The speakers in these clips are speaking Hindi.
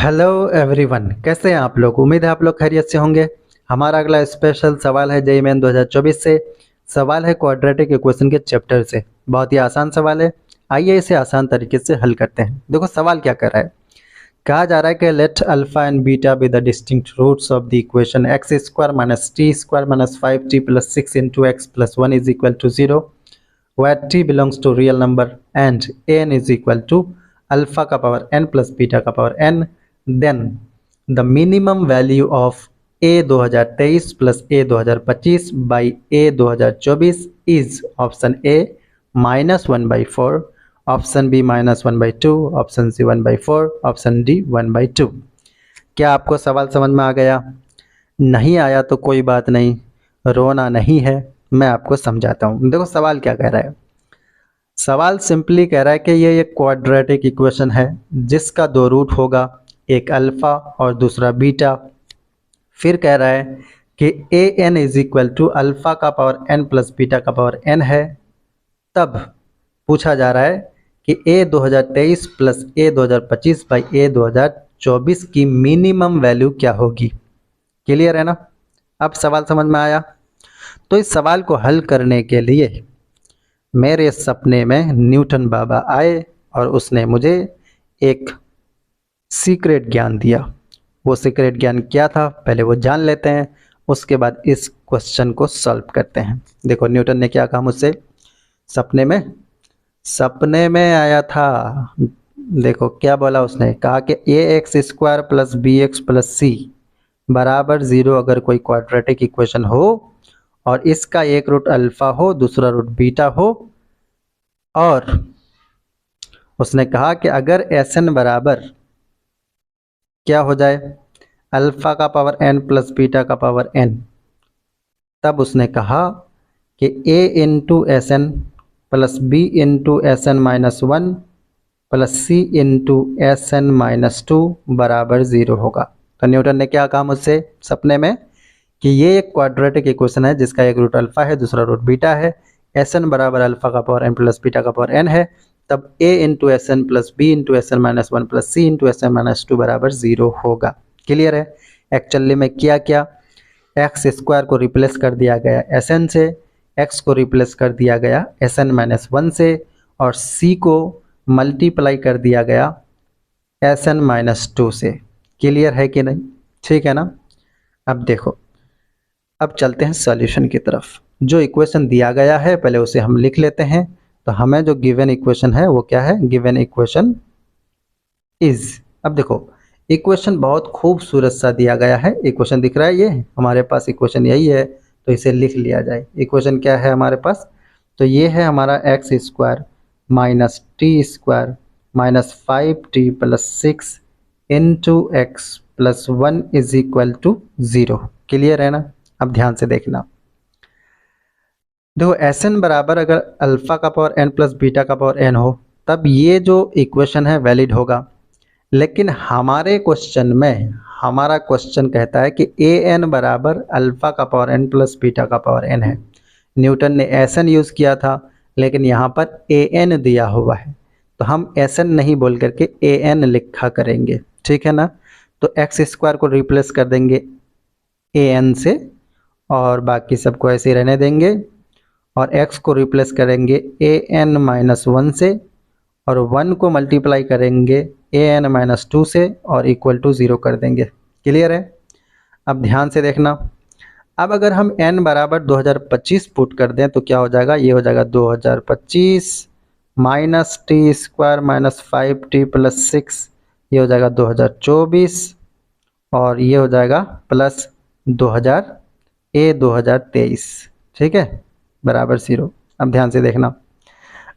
हेलो एवरीवन, कैसे हैं आप लोग। उम्मीद है आप लोग खैरियत से होंगे। हमारा अगला स्पेशल सवाल है जेईई मेन 2024 से। सवाल है क्वाड्रेटिक इक्वेशन के चैप्टर से। बहुत ही आसान सवाल है। आइए इसे आसान तरीके से हल करते हैं। देखो सवाल क्या कर रहा है। कहा जा रहा है कि let alpha and beta be the distinct roots of the equation X square minus T square minus 5t plus 6 into X plus 1 is equal to 0 where t belongs to real number and n is equal to alpha का पावर n plus beta का power n, then the minimum value of a 2023 plus a 2025 by a 2024 is option A -1/4, option B -1/2, option C 1/4, option D 1/2। क्या आपको सवाल समझ में आ गया? नहीं आया तो कोई बात नहीं, रोना नहीं है, मैं आपको समझाता हूँ। देखो सवाल क्या कह रहा है। सवाल सिंपली कह रहा है कि ये एक क्वाड्रेटिक इक्वेशन है जिसका दो रूट होगा, एक अल्फा और दूसरा बीटा। फिर कह रहा है कि a n is equal to alpha का पावर एन प्लस बीटा का पावर एन है। तब पूछा जा रहा है कि ए 2023 प्लस ए 2025 बाई ए 2024 की मिनिमम वैल्यू क्या होगी। क्लियर है ना? अब सवाल समझ में आया। तो इस सवाल को हल करने के लिए मेरे सपने में न्यूटन बाबा आए और उसने मुझे एक सीक्रेट ज्ञान दिया। वो सीक्रेट ज्ञान क्या था पहले वो जान लेते हैं, उसके बाद इस क्वेश्चन को सॉल्व करते हैं। देखो न्यूटन ने क्या कहा मुझसे सपने में आया था। देखो क्या बोला उसने, कहा कि a x square plus b x plus c बराबर 0 अगर कोई क्वाड्रेटिक इक्वेशन हो और इसका एक रूट अल्फा हो दूसरा रूट बीटा हो, और उसने कहा कि अगर एस एन बराबर क्या हो जाए, अल्फा का पावर एन प्लस बीटा का पावर एन, तब उसने कहा कि a into s n plus b into s n minus 1 plus c into s n minus 2 बराबर 0 होगा। तो न्यूटन ने क्या कहा मुझसे सपने में कि ये एक क्वाड्रेटिक इक्वेशन है जिसका एक रूट अल्फा है दूसरा रूट बीटा है, एस एन बराबर अल्फा का पावर एन प्लस बीटा का पावर एन है, तब a into s n plus b into s n minus 1 plus c into s n minus 2 बराबर 0 होगा। क्लियर है? एक्चुअली में क्या क्या, एक्स स्क्वायर को रिप्लेस कर दिया गया एस एन से, एक्स को रिप्लेस कर दिया गया एस एन माइनस 1 से, और सी को मल्टीप्लाई कर दिया गया एस एन माइनस 2 से। क्लियर है कि नहीं? ठीक है ना? अब देखो, अब चलते हैं सॉल्यूशन की तरफ। जो इक्वेशन दिया गया है पहले उसे हम लिख लेते हैं। तो हमें जो गिवन इक्वेशन है वो क्या है, गिवन इक्वेशन इज। अब देखो इक्वेशन बहुत खूबसूरत सा दिया गया है। इक्वेशन दिख रहा है, ये हमारे पास इक्वेशन यही है, तो इसे लिख लिया जाए। इक्वेशन क्या है हमारे पास, तो ये है हमारा X square minus T square minus 5t plus 6 into X plus 1 is equal to 0। Clear है ना? अब ध्यान से देखना। देखो एस एन बराबर अगर अल्फा का पावर एन प्लस बीटा का पावर एन हो तब ये जो इक्वेशन है वैलिड होगा। लेकिन हमारे क्वेश्चन में हमारा क्वेश्चन कहता है कि ए एन बराबर अल्फा का पावर एन प्लस बीटा का पावर एन है। न्यूटन ने एस एन यूज़ किया था लेकिन यहाँ पर ए एन दिया हुआ है, तो हम एस एन नहीं बोल करके ए एन लिखा करेंगे। ठीक है ना? तो एक्स स्क्वायर को रिप्लेस कर देंगे ए एन से और बाकी सबको ऐसे ही रहने देंगे, और x को रिप्लेस करेंगे ए एन माइनस 1 से, और 1 को मल्टीप्लाई करेंगे ए एन माइनस 2 से और इक्वल टू 0 कर देंगे। क्लियर है? अब ध्यान से देखना। अब अगर हम n बराबर 2025 पुट कर दें तो क्या हो जाएगा, ये हो जाएगा 2025 minus T square minus 5t plus 6, ये हो जाएगा 2024, और ये हो जाएगा प्लस 2023। ठीक है? बराबर 0। अब ध्यान से देखना,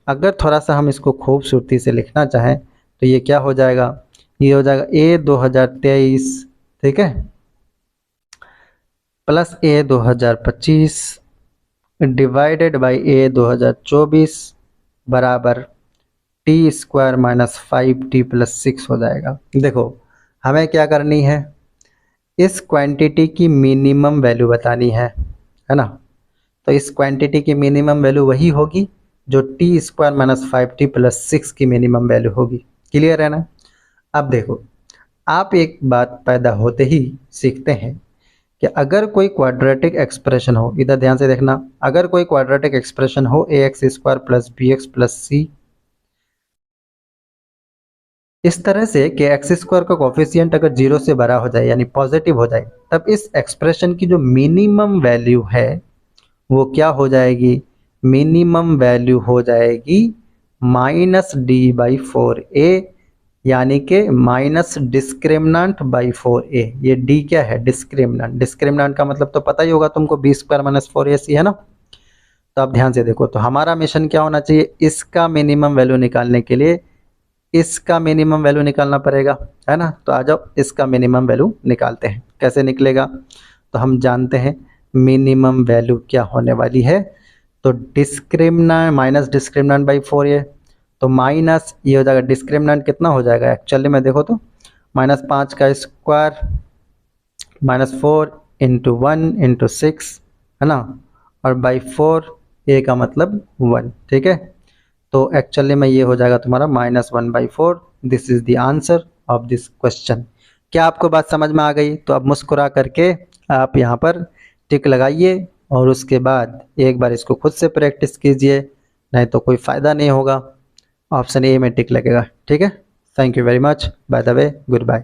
अगर थोड़ा सा हम इसको खूबसूरती से लिखना चाहें तो ये क्या हो जाएगा, ये हो जाएगा ए 2023, ठीक है, प्लस ए 2025 डिवाइडेड बाई ए 2024 बराबर T square minus 5t plus 6 हो जाएगा। देखो हमें क्या करनी है, इस क्वांटिटी की मिनिमम वैल्यू बतानी है ना? तो इस क्वांटिटी की मिनिमम वैल्यू वही होगी जो T square minus 5t plus 6 की मिनिमम वैल्यू होगी। क्लियर है ना? अब देखो आप एक बात पैदा होते ही सीखते हैं कि अगर कोई क्वाड्रेटिक एक्सप्रेशन हो, इधर ध्यान से देखना, अगर कोई क्वाड्रेटिक एक्सप्रेशन हो a x square plus b x plus c इस तरह से कि एक्स स्क्वायर का कोफिशिएंट अगर 0 से बड़ा हो जाए यानी पॉजिटिव हो जाए, तब इस एक्सप्रेशन की जो मिनिमम वैल्यू है वो क्या हो जाएगी? मिनिमम वैल्यू हो जाएगी -d/4a, यानी कि माइनस डिस्क्रिमिनेंट बाई 4a। ये d क्या है? डिस्क्रिमिनेंट। डिस्क्रिमिनेंट का मतलब तो पता ही होगा तुमको, b² - 4ac है ना। तो आप ध्यान से देखो, तो हमारा मिशन क्या होना चाहिए? इसका मिनिमम वैल्यू निकालने के लिए इसका मिनिमम वैल्यू निकालना पड़ेगा, है ना। तो आ जाओ इसका मिनिमम वैल्यू निकालते हैं। कैसे निकलेगा? तो हम जानते हैं मिनिमम वैल्यू क्या होने वाली है। तो discriminant minus discriminant by 4a, तो माइनस ये हो जाएगा, डिस्क्रिमिनेंट कितना हो जाएगा एक्चुअली में देखो तो, -5 का स्क्वायर -4 इंटू 1 इंटू 6, है ना, और बाई 4 a का मतलब 1, ठीक है। तो एक्चुअली में ये हो जाएगा तुम्हारा -1/4। This is the answer of this question. क्या आपको बात समझ में आ गई? तो अब मुस्कुरा करके आप यहाँ पर टिक लगाइए और उसके बाद एक बार इसको खुद से प्रैक्टिस कीजिए, नहीं तो कोई फ़ायदा नहीं होगा। ऑप्शन ए में टिक लगेगा, ठीक है। Thank you very much, by the way, good bye.